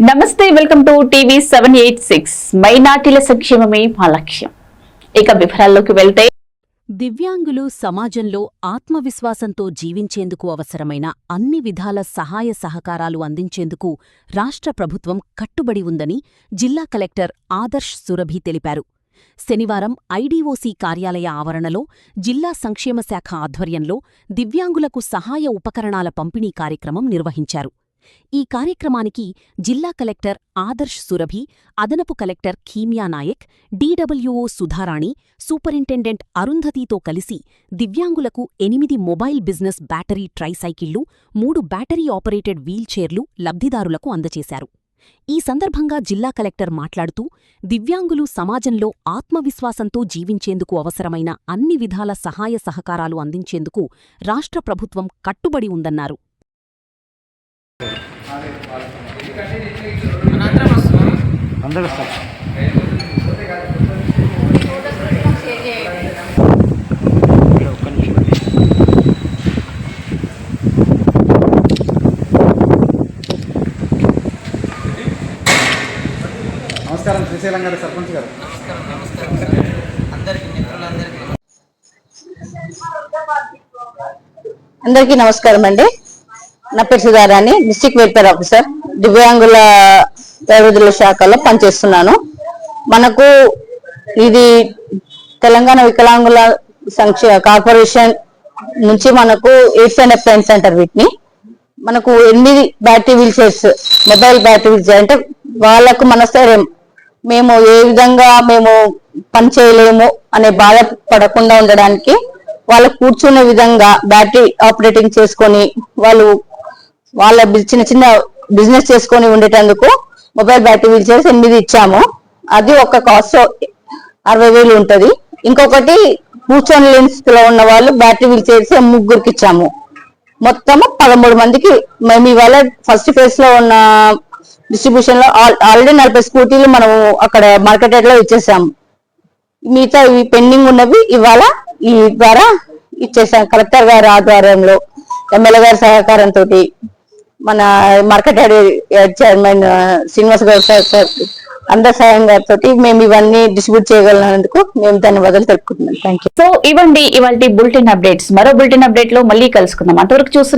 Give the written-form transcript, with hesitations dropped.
నమస్తే, welcome to TV 786. మైనార్టీల సంక్షేమమే మా లక్ష్యం. ఇక వివరాల్లోకి వెళ్తే, దివ్యాంగులు సమాజంలో ఆత్మవిశ్వాసంతో జీవించేందుకు అవసరమైన అన్ని విధాల సహాయ సహకారాలు అందించేందుకు రాష్ట్ర ప్రభుత్వం కట్టుబడి ఉందని జిల్లా కలెక్టర్ ఆదర్శ్ సురభి తెలిపారు. శనివారం ఐడీఓసీ కార్యాలయ ఆవరణలో జిల్లా సంక్షేమ శాఖ ఆధ్వర్యంలో దివ్యాంగులకు సహాయ ఉపకరణాల పంపిణీ కార్యక్రమం నిర్వహించారు. ఈ కార్యక్రమానికి జిల్లా కలెక్టర్ ఆదర్శ్ సురభి, అదనపు collector Keemya Nayak, DWO Sudharani, superintendent అరుంధతితో కలిసి దివ్యాంగులకు 8 మొబైల్ బిజినెస్ బ్యాటరీ ట్రైసైకిళ్లు, 3 బ్యాటరీ ఆపరేటెడ్ వీల్చైర్లు లబ్ధిదారులకు అందజేశారు. ఈ సందర్భంగా జిల్లా కలెక్టర్ మాట్లాడుతూ, దివ్యాంగులు సమాజంలో ఆత్మవిశ్వాసంతో జీవించేందుకు అవసరమైన అన్ని విధాల సహాయ సహకారాలు అందించేందుకు రాష్ట్ర ప్రభుత్వం కట్టుబడి ఉందన్నారు. నమస్కారం శ్రీశైలం గారు, సర్పంచ్ గారు. అందరికీ నమస్కారం అండి. నా పేరు సుధారాణి, డిస్ట్రిక్ట్ వెల్ఫేర్ ఆఫీసర్, దివ్యాంగుల అభివృద్ధి శాఖలో పనిచేస్తున్నాను. మనకు ఇది తెలంగాణ వికలాంగుల కార్పొరేషన్ నుంచి మనకు ఎయిడ్స్ అండ్ అప్లయన్స్ అంటారు. వీటిని మనకు 8 battery wheelchairs, mobile battery wheelchair, అంటే వాళ్ళకు మనస్థైర్యం, మేము ఏ విధంగా మేము పని చేయలేము అనే బాధ పడకుండా ఉండడానికి, వాళ్ళు కూర్చునే విధంగా బ్యాటరీ ఆపరేటింగ్ చేసుకొని వాళ్ళు వాళ్ళ చిన్న చిన్న బిజినెస్ చేసుకొని ఉండేటందుకు మొబైల్ బ్యాటరీ వీల్ చైర్స్ 8 ఇచ్చాము. అది ఒక కాస్ట్ 60,000 ఉంటది. ఇంకొకటి కూర్చొని లెన్స్ లో ఉన్న వాళ్ళు బ్యాటరీ వీల్ చైర్స్ 3 ఇచ్చాము. మొత్తము 13 మందికి మేము ఇవాళ ఫస్ట్ ఫేజ్ లో ఉన్న డిస్ట్రిబ్యూషన్ లో ఆల్రెడీ 40 స్కూటీలు మనం అక్కడ మార్కెట్ యార్డ్ లో ఇచ్చేసాము. మిగతా ఇవి పెండింగ్ ఉన్నవి ఇవాళ ఈ ద్వారా ఇచ్చేసాం. కలెక్టర్ గారి ఆధ్వర్యంలో, ఎమ్మెల్యే గారి సహకారంతో, మన మార్కెట్ యార్డ్ చైర్మన్ శ్రీనివాస్ గారి సార్ అందరి సహాయం గారితో మేము ఇవన్నీ డిస్ట్రిబ్యూట్ చేయగలిగినందుకు మేము ధన్యవాదాలు తెలుపుకుంటున్నాం. Thank you. సో ఇవ్వండి ఇవాల్టి బులెటిన్ అప్డేట్స్. మరో బులెటిన్ అప్డేట్ లో మళ్ళీ కలుసుకుందాం. అంతవరకు చూస్తూనే